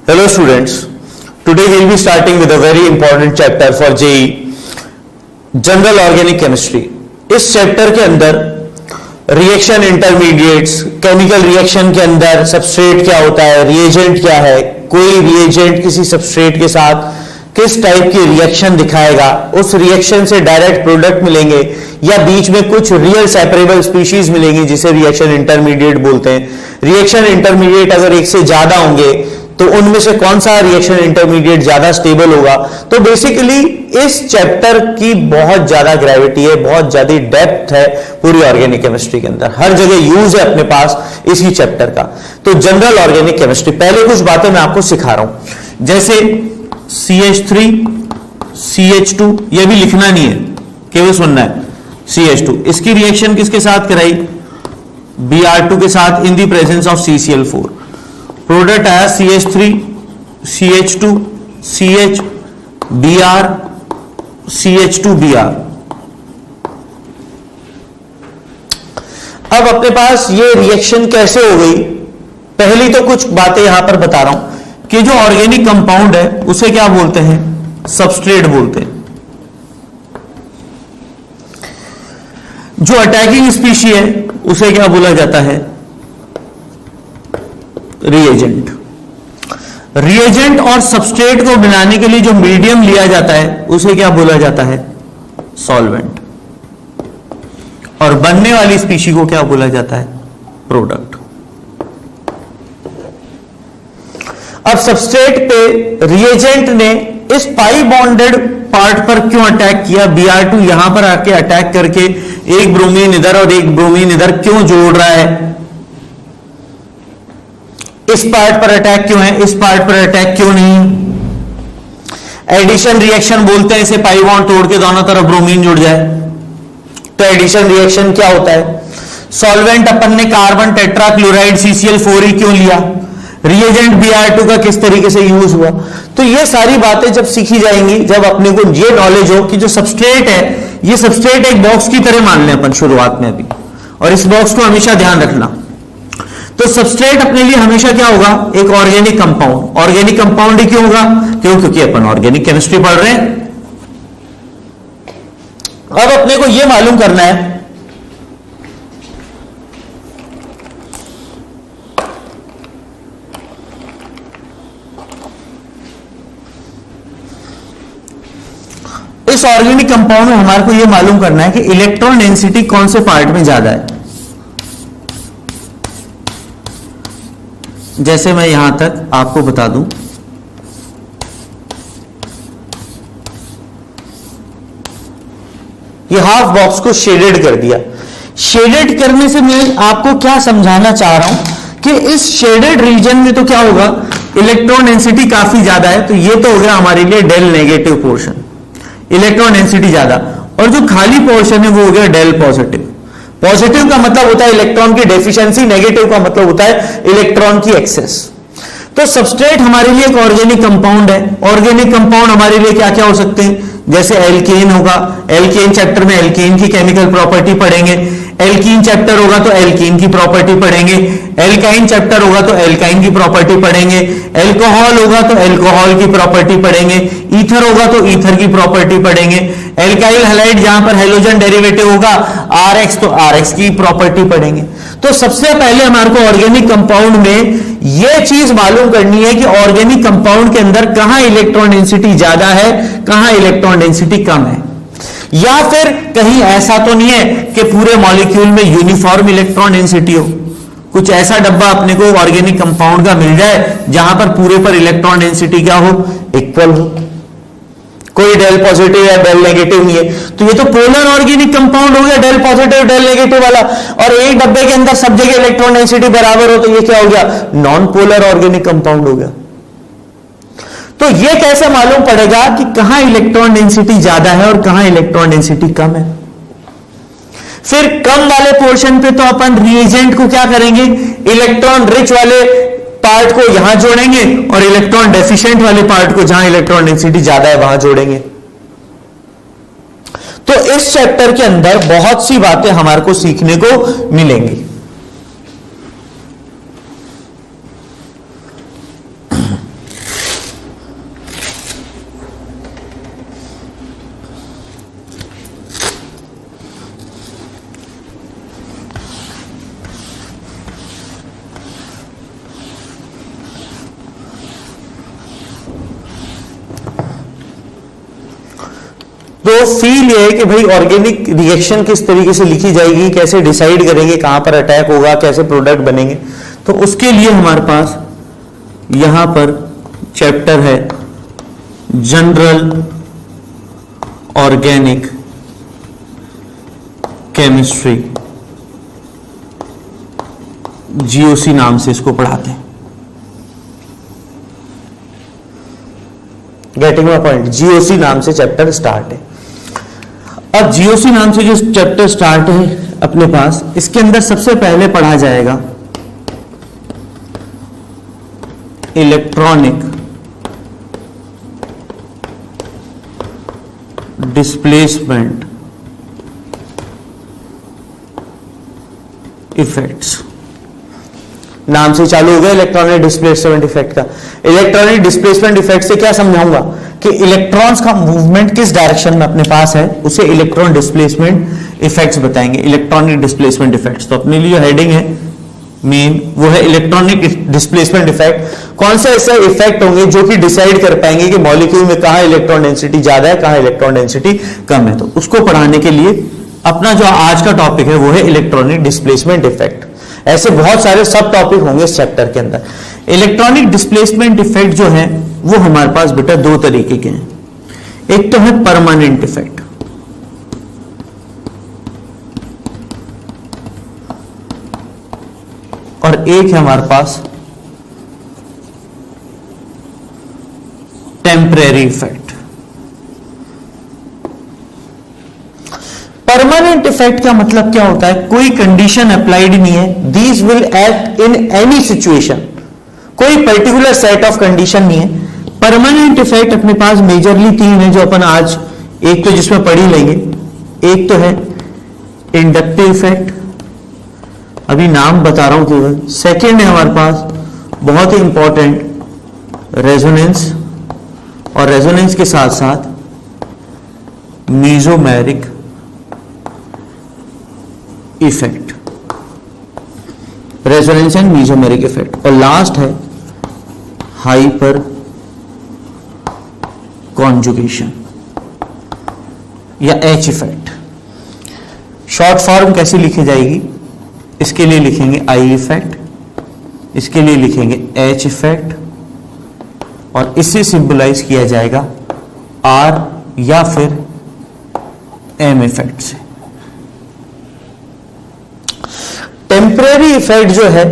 Hello students, today we will be starting with a very important chapter for JEE, General Organic Chemistry. इस chapter के अंदर reaction intermediates, chemical reaction के अंदर substrate क्या होता है, रिएजेंट क्या है, कोई रिएजेंट किसी सबस्ट्रेट के साथ किस टाइप की रिएक्शन दिखाएगा, उस रिएक्शन से डायरेक्ट प्रोडक्ट मिलेंगे या बीच में कुछ रियल सेपरेबल स्पीशीज मिलेंगी जिसे रिएक्शन इंटरमीडिएट बोलते हैं। रिएक्शन इंटरमीडिएट अगर एक से ज्यादा होंगे तो उनमें से कौन सा रिएक्शन इंटरमीडिएट ज्यादा स्टेबल होगा। तो बेसिकली इस चैप्टर की बहुत ज्यादा ग्रेविटी है, बहुत ज्यादा डेप्थ है पूरी ऑर्गेनिक केमिस्ट्री के अंदर, हर जगह यूज है अपने पास इसी चैप्टर का। तो जनरल ऑर्गेनिक केमिस्ट्री, पहले कुछ बातें मैं आपको सिखा रहा हूं, जैसे CH3 CH2, ये भी लिखना नहीं है, केवल सुनना है। CH2 इसकी रिएक्शन किसके साथ कराई, Br2 के साथ in the presence of CCl4। Product आया CH3 CH2 CH Br CH2 Br। अब अपने पास ये रिएक्शन कैसे हो गई, पहली तो कुछ बातें यहां पर बता रहा हूं कि जो ऑर्गेनिक कंपाउंड है उसे क्या बोलते हैं, सबस्ट्रेट बोलते हैं। जो अटैकिंग स्पीशी है उसे क्या बोला जाता है, रिएजेंट। रिएजेंट और सबस्ट्रेट को बनाने के लिए जो मीडियम लिया जाता है उसे क्या बोला जाता है, सॉल्वेंट। और बनने वाली स्पीशी को क्या बोला जाता है, प्रोडक्ट। अब सबस्ट्रेट पे रिएजेंट ने इस पाई बॉन्डेड पार्ट पर क्यों अटैक किया, Br2 यहां पर आके अटैक करके एक ब्रोमीन इधर और एक ब्रोमीन इधर क्यों जोड़ रहा है, इस पार्ट पर अटैक क्यों है, इस पार्ट पर अटैक क्यों नहीं। एडिशन रिएक्शन बोलते हैं इसे, पाई बॉन्ड तोड़ के दोनों तरफ ब्रोमीन जुड़ जाए तो एडिशन रिएक्शन क्या होता है। सॉल्वेंट अपन ने कार्बन टेट्राक्लोराइड CCl4 क्यों लिया, रिएजेंट Br2 का किस तरीके से यूज हुआ। तो ये सारी बातें जब सीखी जाएंगी, जब अपने को ये नॉलेज हो कि जो सबस्ट्रेट है, ये सबस्ट्रेट एक बॉक्स की तरह मान लें अपन शुरुआत में अभी, और इस बॉक्स को हमेशा ध्यान रखना। तो सबस्ट्रेट अपने लिए हमेशा क्या होगा, एक ऑर्गेनिक कंपाउंड। ऑर्गेनिक कंपाउंड ही क्यों होगा, क्योंकि अपन ऑर्गेनिक केमिस्ट्री पढ़ रहे हैं। अब अपने को यह मालूम करना है इस ऑर्गेनिक कंपाउंड में हमारे को यह मालूम करना है कि इलेक्ट्रॉन डेंसिटी कौन से पार्ट में ज्यादा है। जैसे मैं यहां तक आपको बता दूं, ये हाफ बॉक्स को शेडेड कर दिया। शेडेड करने से मैं आपको क्या समझाना चाह रहा हूं कि इस शेडेड रीजन में तो क्या होगा, इलेक्ट्रॉन डेंसिटी काफी ज्यादा है, तो ये तो हो गया हमारे लिए डेल नेगेटिव पोर्शन, इलेक्ट्रॉन डेंसिटी ज्यादा। और जो खाली पोर्शन है वो हो गया डेल पॉजिटिव। पॉजिटिव का मतलब होता है इलेक्ट्रॉन की डेफिशिएंसी, नेगेटिव का मतलब होता है इलेक्ट्रॉन की एक्सेस। तो सबस्ट्रेट हमारे लिए एक ऑर्गेनिक कंपाउंड है। ऑर्गेनिक कंपाउंड हमारे लिए क्या क्या हो सकते हैं, जैसे एल्केन होगा, एल्केन चैप्टर में एल्केन की केमिकल प्रॉपर्टी पढ़ेंगे। एल्कीन चैप्टर होगा तो एल्कीन की प्रॉपर्टी पढ़ेंगे। एल्काइन चैप्टर होगा तो एल्काइन की प्रॉपर्टी पढ़ेंगे। एल्कोहल होगा तो एल्कोहल की प्रॉपर्टी पढ़ेंगे। ईथर होगा तो ईथर की प्रॉपर्टी पढ़ेंगे। एल्काइल हैलाइड जहां पर हेलोजन डेरिवेटिव होगा RX तो RX की प्रॉपर्टी पढ़ेंगे। तो सबसे पहले हमारे को ऑर्गेनिक कंपाउंड में यह चीज मालूम करनी है कि ऑर्गेनिक कंपाउंड के अंदर कहां इलेक्ट्रॉन डेंसिटी ज्यादा है, कहां इलेक्ट्रॉन डेंसिटी कम है। या फिर कहीं ऐसा तो नहीं है कि पूरे मॉलिक्यूल में यूनिफॉर्म इलेक्ट्रॉन डेंसिटी हो, कुछ ऐसा डब्बा अपने को ऑर्गेनिक कंपाउंड का मिल जाए जहां पर पूरे पर इलेक्ट्रॉन डेंसिटी क्या हो, इक्वल हो, कोई डेल पॉजिटिव या डेल नेगेटिव नहीं है। तो ये तो पोलर ऑर्गेनिक कंपाउंड हो गया, डेल पॉजिटिव डेल नेगेटिव वाला। और एक डब्बे के अंदर सब जगह इलेक्ट्रॉन डेंसिटी बराबर हो तो ये क्या हो गया, नॉन पोलर ऑर्गेनिक कंपाउंड हो गया। तो ये कैसे मालूम पड़ेगा कि कहां इलेक्ट्रॉन डेंसिटी ज्यादा है और कहां इलेक्ट्रॉन डेंसिटी कम है। फिर कम वाले पोर्शन पे तो अपन रिएजेंट को क्या करेंगे, इलेक्ट्रॉन रिच वाले पार्ट को यहां जोड़ेंगे और इलेक्ट्रॉन डेफिशिएंट वाले पार्ट को जहां इलेक्ट्रॉन डेंसिटी ज्यादा है वहां जोड़ेंगे। तो इस चैप्टर के अंदर बहुत सी बातें हमारे को सीखने को मिलेंगी। तो फील ये है कि भाई ऑर्गेनिक रिएक्शन किस तरीके से लिखी जाएगी, कैसे डिसाइड करेंगे कहां पर अटैक होगा, कैसे प्रोडक्ट बनेंगे। तो उसके लिए हमारे पास यहां पर चैप्टर है जनरल ऑर्गेनिक केमिस्ट्री, जीओसी नाम से इसको पढ़ाते हैं। गेटिंग माय पॉइंट, जीओसी नाम से चैप्टर स्टार्ट है। अब जीओसी नाम से जो चैप्टर स्टार्ट है अपने पास, इसके अंदर सबसे पहले पढ़ा जाएगा इलेक्ट्रॉनिक डिस्प्लेसमेंट इफेक्ट्स। नाम से चालू हो गया इलेक्ट्रॉनिक डिस्प्लेसमेंट इफेक्ट का। इलेक्ट्रॉनिक डिस्प्लेसमेंट इफेक्ट से क्या समझाऊंगा कि इलेक्ट्रॉन्स का मूवमेंट किस डायरेक्शन में अपने पास है, उसे इलेक्ट्रॉन डिस्प्लेसमेंट इफेक्ट्स बताएंगे, इलेक्ट्रॉनिक डिस्प्लेसमेंट इफेक्ट्स। तो अपने लिए हेडिंग है मेन, वो है इलेक्ट्रॉनिक डिस्प्लेसमेंट इफेक्ट। कौन से ऐसे इफेक्ट होंगे जो कि डिसाइड कर पाएंगे कि मॉलिक्यूल में कहां इलेक्ट्रॉन डेंसिटी ज्यादा है, कहां इलेक्ट्रॉन डेंसिटी कम है। तो उसको पढ़ाने के लिए अपना जो आज का टॉपिक है वो है इलेक्ट्रॉनिक डिस्प्लेसमेंट इफेक्ट। ऐसे बहुत सारे सब टॉपिक होंगे इस चैप्टर के अंदर। इलेक्ट्रॉनिक डिस्प्लेसमेंट इफेक्ट जो है वो हमारे पास बेटा दो तरीके के हैं। एक तो है परमानेंट इफेक्ट, और एक है हमारे पास टेम्परेरी इफेक्ट। परमानेंट इफेक्ट का मतलब क्या होता है, कोई कंडीशन अप्लाइड नहीं है, these will act in any situation, कोई पर्टिकुलर सेट ऑफ कंडीशन नहीं है। परमानेंट इफेक्ट अपने पास मेजरली तीन है जो अपन आज एक तो जिसमें पढ़ ही लेंगे। एक तो है इंडक्टिव इफेक्ट, अभी नाम बता रहा हूं केवल। सेकेंड है हमारे पास बहुत ही इंपॉर्टेंट रेजोनेंस, और रेजोनेंस के साथ साथ mesomeric effect, resonance and mesomeric effect. और लास्ट है हाइपर कॉन्जुगेशन या एच इफेक्ट। शॉर्ट फॉर्म कैसे लिखी जाएगी, इसके लिए लिखेंगे आई इफेक्ट, इसके लिए लिखेंगे एच इफेक्ट, और इससे सिंबलाइज किया जाएगा आर या फिर एम इफेक्ट से। टेम्परेरी इफेक्ट जो है,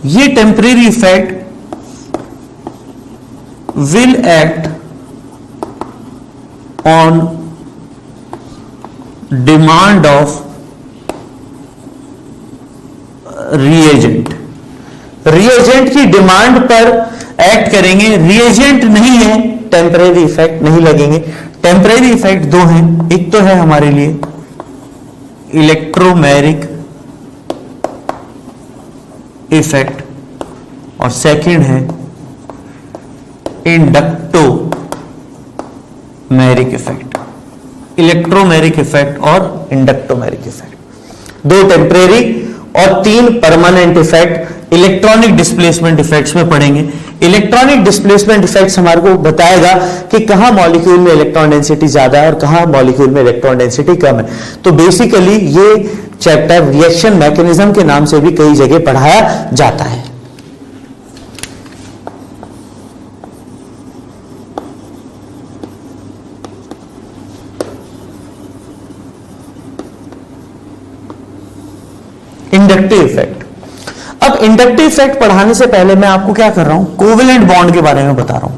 ये temporary effect will act on demand of reagent. Reagent की डिमांड पर एक्ट करेंगे। रिएजेंट नहीं है, टेम्परेरी इफेक्ट नहीं लगेंगे। टेम्परेरी इफेक्ट दो हैं, एक तो है हमारे लिए इलेक्ट्रोमेरिक इफेक्ट, और सेकंड है इंडक्टोमेरिक इफेक्ट। इलेक्ट्रोमेरिक इफेक्ट और इंडक्टोमेरिक इफेक्ट, दो टेम्परेरी और तीन permanent effect electronic displacement effects में पढ़ेंगे। इलेक्ट्रॉनिक डिस्प्लेसमेंट इफेक्ट्स हमारे को बताएगा कि कहां मॉलिक्यूल में इलेक्ट्रॉन डेंसिटी ज्यादा है और कहां मॉलिक्यूल में इलेक्ट्रॉन डेंसिटी कम है। तो बेसिकली ये चैप्टर रिएक्शन मैकेनिज्म के नाम से भी कई जगह पढ़ाया जाता है। Inductive effect. अब इंडक्टिव इफेक्ट पढ़ाने से पहले मैं आपको क्या कर रहा हूं, कोवेलेंट बॉन्ड के बारे में बता रहा हूं,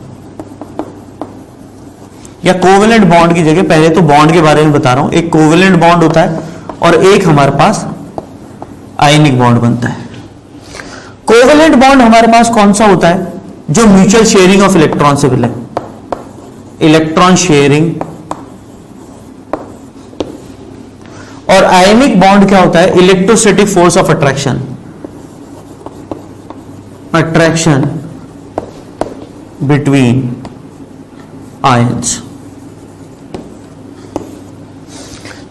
या कोवेलेंट बॉन्ड की जगह पहले तो बॉन्ड के बारे में बता रहा हूं। एक कोवेलेंट बॉन्ड होता है और एक हमारे पास आयनिक बॉन्ड बनता है। कोवेलेंट बॉन्ड हमारे पास कौन सा होता है, जो म्यूचुअल शेयरिंग ऑफ इलेक्ट्रॉन से मिले, इलेक्ट्रॉन शेयरिंग। और आयनिक बॉन्ड क्या होता है, electrostatic force of attraction, attraction between ions.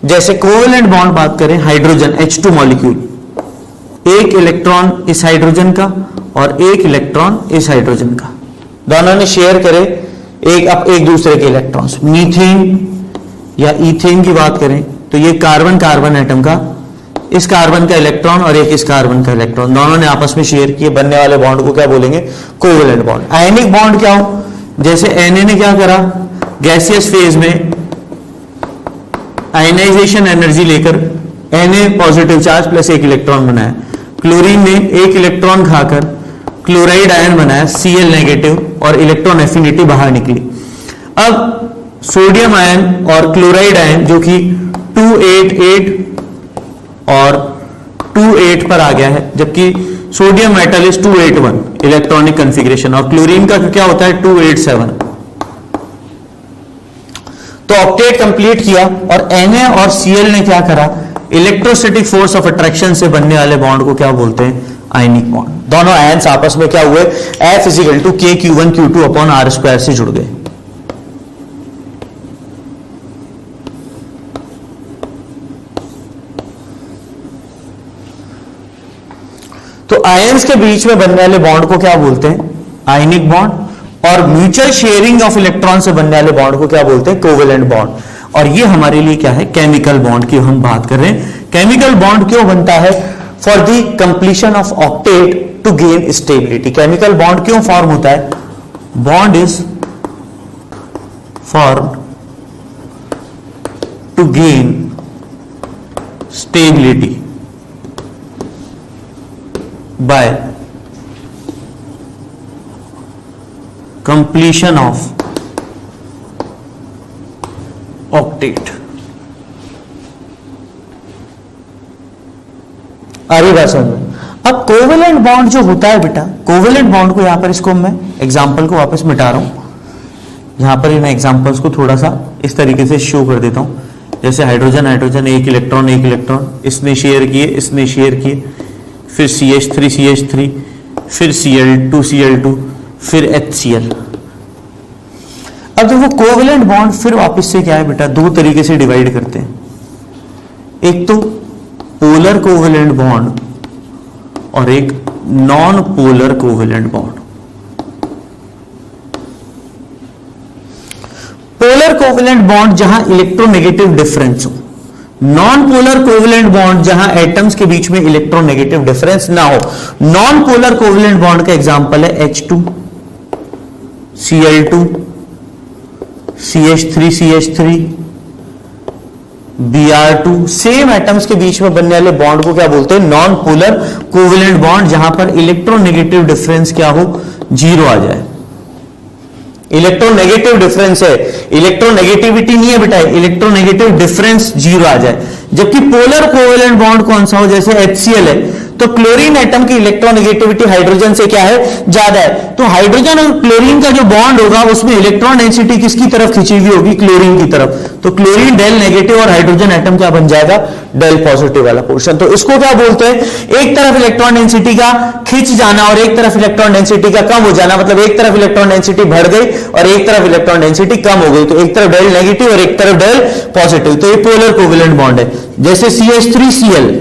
जैसे कोवेलेंट बॉन्ड बात करें, हाइड्रोजन H2 मॉलिक्यूल, एक इलेक्ट्रॉन इस हाइड्रोजन का और एक इलेक्ट्रॉन इस हाइड्रोजन का, दोनों ने शेयर करे एक दूसरे के इलेक्ट्रॉन्स। मीथेन या ईथेन की बात करें तो ये कार्बन कार्बन एटम का, इस कार्बन का इलेक्ट्रॉन और एक इस कार्बन का इलेक्ट्रॉन, दोनों ने आपस में शेयर किए, बनने वाले बॉन्ड को क्या बोलेंगे? Covalent bond. आयनिक बॉन्ड क्या हो? जैसे Na ने क्या करा, गैसियस फेज में आयनाइजेशन एनर्जी लेकर Na पॉजिटिव चार्ज प्लस एक इलेक्ट्रॉन बनाया। क्लोरीन ने एक इलेक्ट्रॉन खाकर क्लोराइड आयन बनाया Cl नेगेटिव और इलेक्ट्रॉन एफिनिटी बाहर निकली। अब सोडियम आयन और क्लोराइड आयन जो कि 288 और 28 पर आ गया है, जबकि sodium metal is 281 electronic configuration और क्लोरीन का क्या होता है 287। तो ऑक्टेट कंप्लीट किया और Na और Cl ने क्या करा, इलेक्ट्रोस्टैटिक फोर्स ऑफ अट्रैक्शन से बनने वाले बॉन्ड को क्या बोलते हैं? Ionic bond. दोनों आयन्स आपस में क्या हुए? F = K Q1 Q2 r square से जुड़ गए। तो आयन्स के बीच में बनने वाले बॉन्ड को क्या बोलते हैं? Ionic bond. और म्यूचुअल शेयरिंग ऑफ इलेक्ट्रॉन से बनने वाले बॉन्ड को क्या बोलते हैं? Covalent bond. और ये हमारे लिए क्या है? केमिकल बॉन्ड की हम बात कर रहे हैं। केमिकल बॉन्ड क्यों बनता है? For the completion of octet to gain stability. Chemical bond क्यों फॉर्म होता है? Bond is form to gain stability by completion of octet। आ रही बात समझ में? अब कोवेलेंट बॉन्ड जो होता है बेटा, कोवेलेंट बॉन्ड को यहां पर इसको मैं एग्जांपल को वापस मिटा रहा हूं। यहां पर मैं एग्जांपल्स को थोड़ा सा इस तरीके से शो कर देता हूं। जैसे हाइड्रोजन हाइड्रोजन, एक इलेक्ट्रॉन, इसने शेयर किए, फिर CH3 फिर Cl2 फिर HCl। अब देखो कोवेलेंट बॉन्ड फिर वापस से क्या है बेटा, दो तरीके से डिवाइड करते हैं। एक तो पोलर कोवेलेंट बॉन्ड और एक non polar covalent bond. Polar covalent bond जहां इलेक्ट्रोनेगेटिव डिफरेंस हो, नॉन पोलर कोवेलेंट बॉन्ड जहां एटम्स के बीच में इलेक्ट्रोनेगेटिव डिफरेंस ना हो। नॉन पोलर कोवेलेंट बॉन्ड का एग्जांपल है H2 Cl2 CH3 Br2। Same atoms के बीच में बनने वाले बॉन्ड को क्या बोलते हैं? नॉन पोलर कोवेलेंट बॉन्ड, जहां पर इलेक्ट्रोनेगेटिव डिफरेंस क्या हो? 0 आ जाए। इलेक्ट्रोनेगेटिव डिफरेंस है, इलेक्ट्रोनेगेटिविटी नहीं है बेटा, इलेक्ट्रोनेगेटिव डिफरेंस 0 आ जाए। जबकि पोलर कोवेलेंट बॉन्ड कौन सा हो? जैसे HCl है तो क्लोरीन एटम की इलेक्ट्रोनेगेटिविटी हाइड्रोजन से क्या है? ज्यादा है। तो हाइड्रोजन और क्लोरीन का जो बॉन्ड होगा उसमें इलेक्ट्रॉन डेंसिटी किसकी तरफ खींची हुई होगी? क्लोरीन की तरफ। तो क्लोरीन डेल नेगेटिव और हाइड्रोजन एटम क्या बन जाएगा? डेल पॉजिटिव वाला पोर्शन। तो इसको क्या बोलते हैं? एक तरफ इलेक्ट्रॉन डेंसिटी का खिंच जाना और एक तरफ इलेक्ट्रॉन डेंसिटी का कम हो जाना, मतलब एक तरफ इलेक्ट्रॉन डेंसिटी बढ़ गई और एक तरफ इलेक्ट्रॉन डेंसिटी कम हो गई। तो एक तरफ डेल नेगेटिव और एक तरफ डेल पॉजिटिव। तो ये पोलर कोवेलेंट बॉन्ड है। जैसे CH3Cl,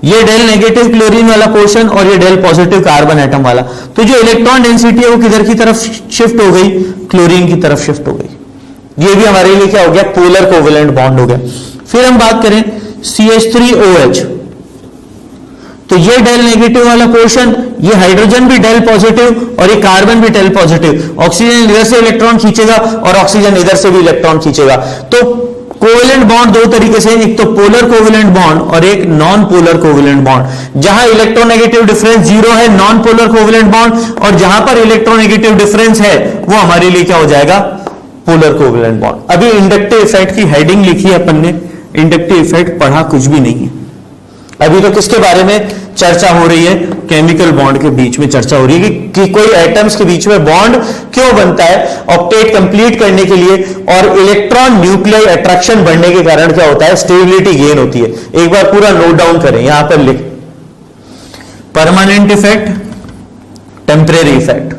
ये डेल नेगेटिव क्लोरीन वाला पोर्शन और ये डेल पॉजिटिव कार्बन एटम वाला। तो जो इलेक्ट्रॉन डेंसिटी है वो किधर की तरफ शिफ्ट हो गई? क्लोरीन की तरफ शिफ्ट हो गई। ये भी हमारे लिए क्या हो गया? पोलर कोवेलेंट बॉन्ड हो गया। फिर हम बात करें CH3OH, तो ये डेल नेगेटिव वाला पोर्शन, ये हाइड्रोजन भी डेल पॉजिटिव और ये कार्बन भी डेल पॉजिटिव। ऑक्सीजन इधर से इलेक्ट्रॉन खींचेगा और ऑक्सीजन इधर से भी इलेक्ट्रॉन खींचेगा। तो कोवेलेंट बॉन्ड दो तरीके से, एक तो पोलर कोवेलेंट बॉन्ड और एक नॉन पोलर कोवेलेंट बॉन्ड। जहां इलेक्ट्रोनेगेटिव डिफरेंस 0 है नॉन पोलर कोवेलेंट बॉन्ड, और जहां पर इलेक्ट्रोनेगेटिव डिफरेंस है वो हमारे लिए क्या हो जाएगा? Polar covalent bond. अभी इंडक्टिव इफेक्ट की हेडिंग लिखी है अपन ने, इंडक्टिव इफेक्ट पढ़ा कुछ भी नहीं है। अभी तो किसके बारे में चर्चा हो रही है? केमिकल बॉन्ड के बीच में चर्चा हो रही है कि कोई एटम्स के बीच में बॉन्ड क्यों बनता है ऑक्टेट कंप्लीट करने के लिए, और इलेक्ट्रॉन न्यूक्लियर अट्रैक्शन बढ़ने के कारण क्या होता है? स्टेबिलिटी गेन होती है। एक बार पूरा नोट डाउन करें, यहां पर लिख परमानेंट इफेक्ट, टेम्परेरी इफेक्ट।